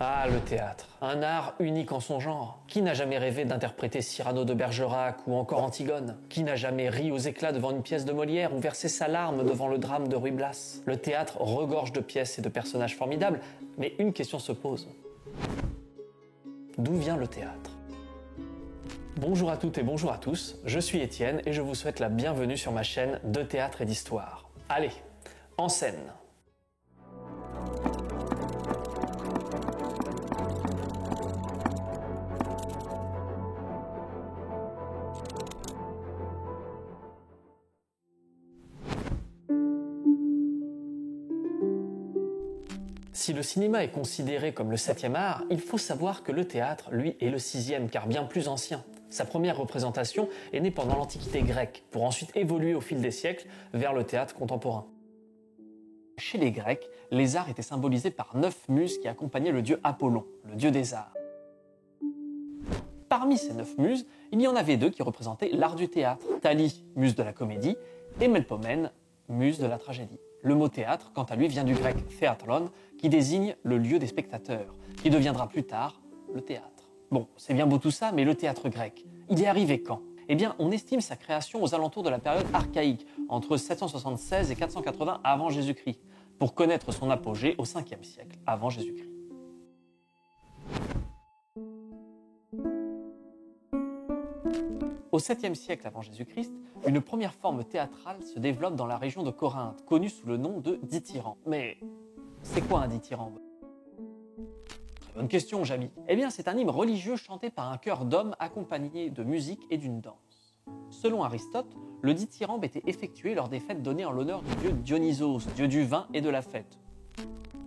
Ah, le théâtre. Un art unique en son genre. Qui n'a jamais rêvé d'interpréter Cyrano de Bergerac ou encore Antigone? Qui n'a jamais ri aux éclats devant une pièce de Molière ou versé sa larme devant le drame de Ruy Blas? Le théâtre regorge de pièces et de personnages formidables, mais une question se pose. D'où vient le théâtre? Bonjour à toutes et bonjour à tous, je suis Étienne et je vous souhaite la bienvenue sur ma chaîne de théâtre et d'histoire. Allez, en scène! Si le cinéma est considéré comme le 7e art, il faut savoir que le théâtre, lui, est le 6e, car bien plus ancien. Sa première représentation est née pendant l'Antiquité grecque, pour ensuite évoluer au fil des siècles vers le théâtre contemporain. Chez les Grecs, les arts étaient symbolisés par 9 muses qui accompagnaient le dieu Apollon, le dieu des arts. Parmi ces 9 muses, il y en avait 2 qui représentaient l'art du théâtre, Thalie, muse de la comédie, et Melpomène, muse de la tragédie. Le mot théâtre, quant à lui, vient du grec théatron, qui désigne le lieu des spectateurs, qui deviendra plus tard le théâtre. Bon, c'est bien beau tout ça, mais le théâtre grec, il est arrivé quand? Eh bien, on estime sa création aux alentours de la période archaïque, entre 776 et 480 avant Jésus-Christ, pour connaître son apogée au 5e siècle avant Jésus-Christ. Au 7e siècle avant Jésus-Christ, une première forme théâtrale se développe dans la région de Corinthe, connue sous le nom de dithyrambe. Mais c'est quoi un dithyrambe? Très bonne question, Jamy. Eh bien, c'est un hymne religieux chanté par un chœur d'hommes accompagné de musique et d'une danse. Selon Aristote, le dithyrambe était effectué lors des fêtes données en l'honneur du dieu Dionysos, dieu du vin et de la fête.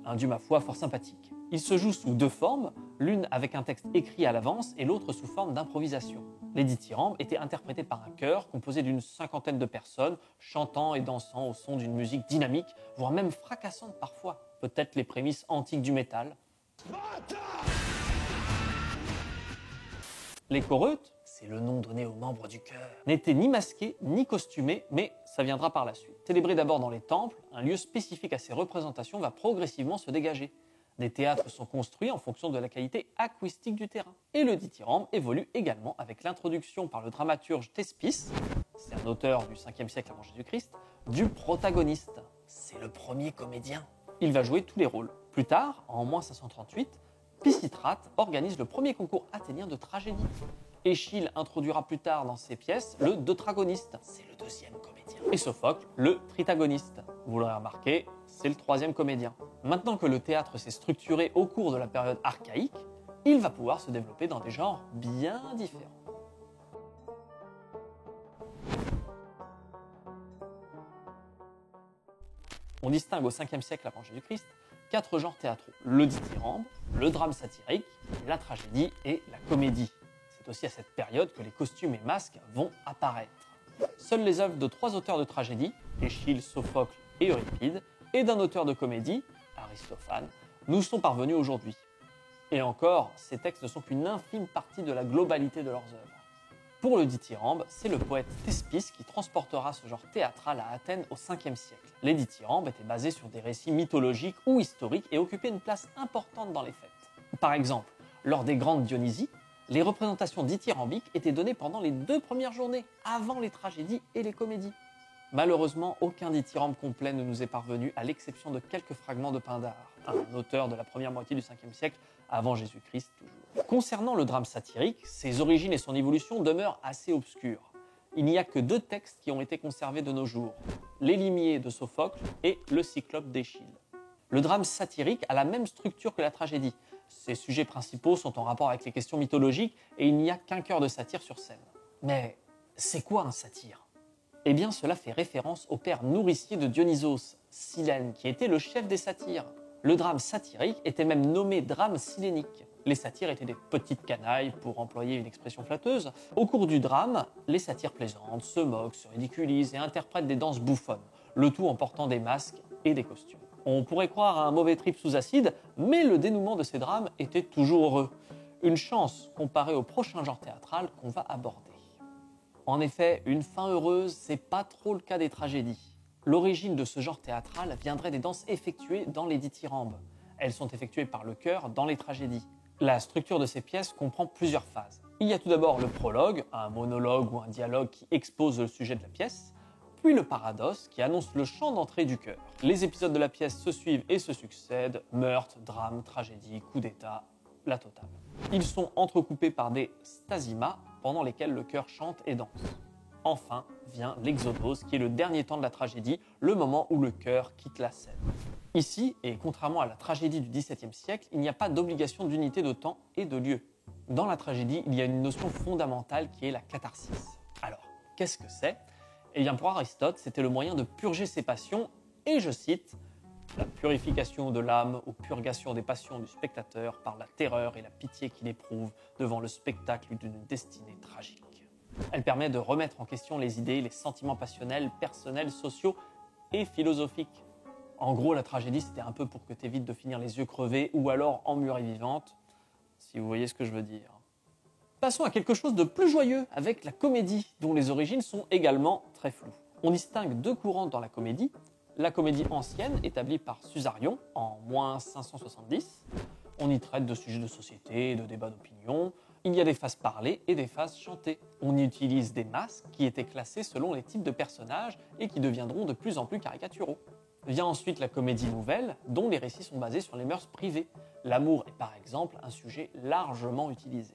Un dieu, ma foi, fort sympathique. Il se joue sous 2 formes, l'une avec un texte écrit à l'avance et l'autre sous forme d'improvisation. Les dithyrambes étaient interprétés par un chœur composé d'une 50aine de personnes, chantant et dansant au son d'une musique dynamique, voire même fracassante parfois, peut-être les prémices antiques du métal. Les choreutes, c'est le nom donné aux membres du chœur, n'étaient ni masqués ni costumés, mais ça viendra par la suite. Célébrés d'abord dans les temples, un lieu spécifique à ces représentations va progressivement se dégager. Des théâtres sont construits en fonction de la qualité acoustique du terrain. Et le dithyrambe évolue également avec l'introduction par le dramaturge Thespis, c'est un auteur du 5e siècle avant Jésus-Christ, du protagoniste. C'est le premier comédien. Il va jouer tous les rôles. Plus tard, en moins 538, Pisistrate organise le premier concours athénien de tragédie. Échille introduira plus tard dans ses pièces le deutragoniste, c'est le 2e comédien. Et Sophocle, le tritagoniste. Vous l'aurez remarqué, c'est le 3e comédien. Maintenant que le théâtre s'est structuré au cours de la période archaïque, il va pouvoir se développer dans des genres bien différents. On distingue au 5e siècle avant Jésus-Christ 4 genres théâtraux. Le dithyrambe, le drame satirique, la tragédie et la comédie. C'est aussi à cette période que les costumes et masques vont apparaître. Seules les œuvres de 3 auteurs de tragédie, Échille, Sophocle et Euripide, et d'un auteur de comédie, Aristophane, nous sont parvenus aujourd'hui. Et encore, ces textes ne sont qu'une infime partie de la globalité de leurs œuvres. Pour le dithyrambe, c'est le poète Thespis qui transportera ce genre théâtral à Athènes au 5e siècle. Les dithyrambes étaient basés sur des récits mythologiques ou historiques et occupaient une place importante dans les fêtes. Par exemple, lors des grandes Dionysies, les représentations dithyrambiques étaient données pendant les 2 premières journées, avant les tragédies et les comédies. Malheureusement, aucun dithyrambe complet ne nous est parvenu, à l'exception de quelques fragments de Pindare, un auteur de la première moitié du 5e siècle, avant Jésus-Christ toujours. Concernant le drame satirique, ses origines et son évolution demeurent assez obscures. Il n'y a que 2 textes qui ont été conservés de nos jours, l'Élymié de Sophocle et le Cyclope d'Échille. Le drame satirique a la même structure que la tragédie. Ses sujets principaux sont en rapport avec les questions mythologiques et il n'y a qu'un chœur de satire sur scène. Mais c'est quoi un satyre ? Eh bien, cela fait référence au père nourricier de Dionysos, Silène, qui était le chef des satyres. Le drame satirique était même nommé drame silénique. Les satyres étaient des petites canailles, pour employer une expression flatteuse. Au cours du drame, les satyres plaisantent, se moquent, se ridiculisent et interprètent des danses bouffonnes, le tout en portant des masques et des costumes. On pourrait croire à un mauvais trip sous acide, mais le dénouement de ces drames était toujours heureux. Une chance comparée au prochain genre théâtral qu'on va aborder. En effet, une fin heureuse, c'est pas trop le cas des tragédies. L'origine de ce genre théâtral viendrait des danses effectuées dans les dithyrambes. Elles sont effectuées par le chœur dans les tragédies. La structure de ces pièces comprend plusieurs phases. Il y a tout d'abord le prologue, un monologue ou un dialogue qui expose le sujet de la pièce, puis le paradoxe qui annonce le chant d'entrée du chœur. Les épisodes de la pièce se suivent et se succèdent, meurtre, drame, tragédie, coup d'état, la totale. Ils sont entrecoupés par des stasimas pendant lesquels le chœur chante et danse. Enfin vient l'exodos qui est le dernier temps de la tragédie, le moment où le chœur quitte la scène. Ici, et contrairement à la tragédie du XVIIe siècle, il n'y a pas d'obligation d'unité de temps et de lieu. Dans la tragédie, il y a une notion fondamentale qui est la catharsis. Alors, qu'est-ce que c'est ? Eh bien, pour Aristote, c'était le moyen de purger ses passions, et je cite, « la purification de l'âme ou purgation des passions du spectateur par la terreur et la pitié qu'il éprouve devant le spectacle d'une destinée tragique. » Elle permet de remettre en question les idées, les sentiments passionnels, personnels, sociaux et philosophiques. En gros, la tragédie, c'était un peu pour que tu évites de finir les yeux crevés ou alors emmurée vivante, si vous voyez ce que je veux dire. Passons à quelque chose de plus joyeux avec la comédie, dont les origines sont également très floues. On distingue deux courants dans la comédie. La comédie ancienne, établie par Susarion en -570. On y traite de sujets de société, de débats d'opinion. Il y a des phases parlées et des phases chantées. On y utilise des masques qui étaient classés selon les types de personnages et qui deviendront de plus en plus caricaturaux. Vient ensuite la comédie nouvelle, dont les récits sont basés sur les mœurs privées. L'amour est par exemple un sujet largement utilisé.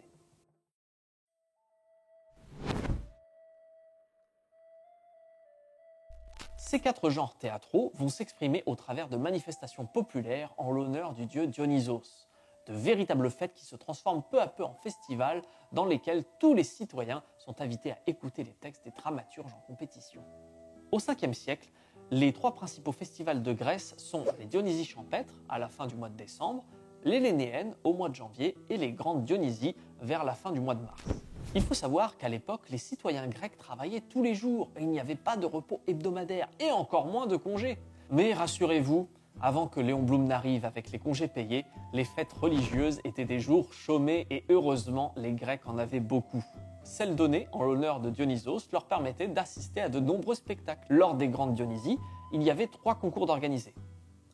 Ces quatre genres théâtraux vont s'exprimer au travers de manifestations populaires en l'honneur du dieu Dionysos, de véritables fêtes qui se transforment peu à peu en festivals dans lesquels tous les citoyens sont invités à écouter les textes des dramaturges en compétition. Au 5e siècle, les trois principaux festivals de Grèce sont les Dionysies champêtres à la fin du mois de décembre, les Lénéennes au mois de janvier et les Grandes Dionysies vers la fin du mois de mars. Il faut savoir qu'à l'époque, les citoyens grecs travaillaient tous les jours et il n'y avait pas de repos hebdomadaire et encore moins de congés. Mais rassurez-vous, avant que Léon Blum n'arrive avec les congés payés, les fêtes religieuses étaient des jours chômés et heureusement, les Grecs en avaient beaucoup. Celles données en l'honneur de Dionysos leur permettaient d'assister à de nombreux spectacles. Lors des Grandes Dionysies, il y avait 3 concours d'organisés.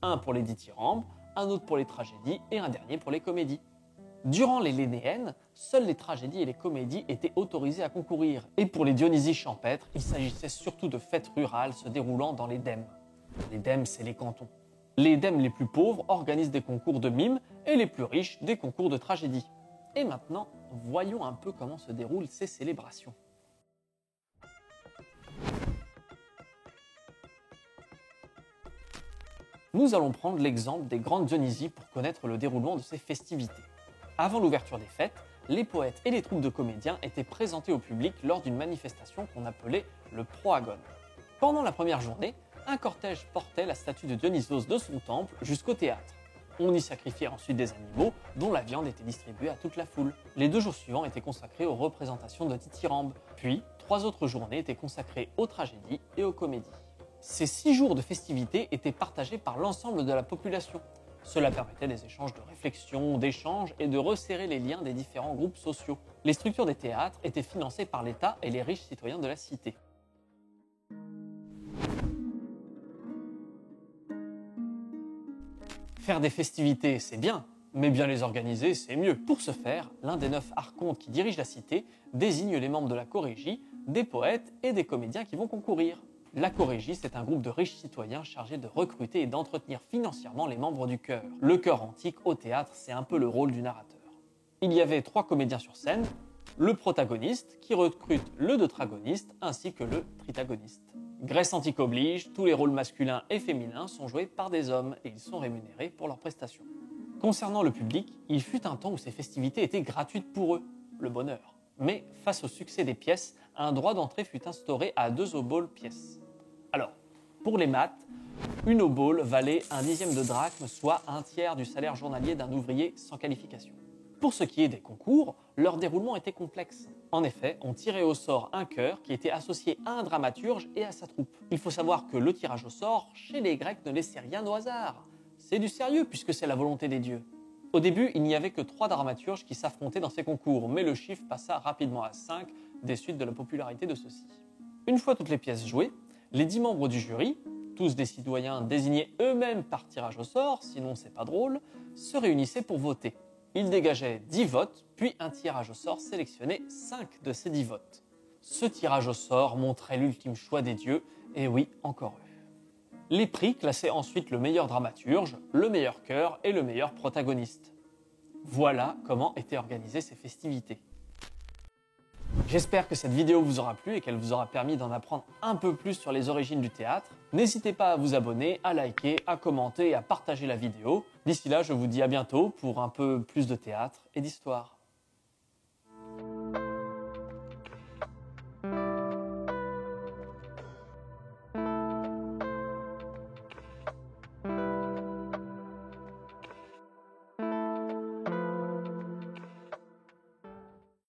Un pour les dithyrambes, un autre pour les tragédies et un dernier pour les comédies. Durant les Lénéennes, seules les tragédies et les comédies étaient autorisées à concourir. Et pour les Dionysies champêtres, il s'agissait surtout de fêtes rurales se déroulant dans les dèmes. Les dèmes, c'est les cantons. Les dèmes les plus pauvres organisent des concours de mimes et les plus riches des concours de tragédie. Et maintenant, voyons un peu comment se déroulent ces célébrations. Nous allons prendre l'exemple des Grandes Dionysies pour connaître le déroulement de ces festivités. Avant l'ouverture des fêtes, les poètes et les troupes de comédiens étaient présentés au public lors d'une manifestation qu'on appelait le proagone. Pendant la première journée, un cortège portait la statue de Dionysos de son temple jusqu'au théâtre. On y sacrifiait ensuite des animaux dont la viande était distribuée à toute la foule. Les 2 jours suivants étaient consacrés aux représentations de dithyrambes. Puis, 3 autres journées étaient consacrées aux tragédies et aux comédies. Ces 6 jours de festivités étaient partagés par l'ensemble de la population. Cela permettait des échanges de réflexion, d'échanges et de resserrer les liens des différents groupes sociaux. Les structures des théâtres étaient financées par l'État et les riches citoyens de la cité. Faire des festivités, c'est bien, mais bien les organiser, c'est mieux. Pour ce faire, l'un des 9 archontes qui dirigent la cité désigne les membres de la chorégie, des poètes et des comédiens qui vont concourir. La chorégie, c'est un groupe de riches citoyens chargés de recruter et d'entretenir financièrement les membres du chœur. Le chœur antique, au théâtre, c'est un peu le rôle du narrateur. Il y avait 3 comédiens sur scène, le protagoniste qui recrute le deutéragoniste ainsi que le tritagoniste. Grèce antique oblige, tous les rôles masculins et féminins sont joués par des hommes et ils sont rémunérés pour leurs prestations. Concernant le public, il fut un temps où ces festivités étaient gratuites pour eux, le bonheur. Mais face au succès des pièces, un droit d'entrée fut instauré à 2 oboles pièce. Alors, pour les maths, une obole valait 1/10 de drachme, soit 1/3 du salaire journalier d'un ouvrier sans qualification. Pour ce qui est des concours, leur déroulement était complexe. En effet, on tirait au sort un chœur qui était associé à un dramaturge et à sa troupe. Il faut savoir que le tirage au sort, chez les Grecs, ne laissait rien au hasard. C'est du sérieux puisque c'est la volonté des dieux. Au début, il n'y avait que 3 dramaturges qui s'affrontaient dans ces concours, mais le chiffre passa rapidement à 5 des suites de la popularité de ceux-ci. Une fois toutes les pièces jouées, les 10 membres du jury, tous des citoyens désignés eux-mêmes par tirage au sort, sinon c'est pas drôle, se réunissaient pour voter. Ils dégageaient 10 votes, puis un tirage au sort sélectionnait 5 de ces 10 votes. Ce tirage au sort montrait l'ultime choix des dieux, et oui, encore eux. Les prix classaient ensuite le meilleur dramaturge, le meilleur chœur et le meilleur protagoniste. Voilà comment étaient organisées ces festivités. J'espère que cette vidéo vous aura plu et qu'elle vous aura permis d'en apprendre un peu plus sur les origines du théâtre. N'hésitez pas à vous abonner, à liker, à commenter et à partager la vidéo. D'ici là, je vous dis à bientôt pour un peu plus de théâtre et d'histoire.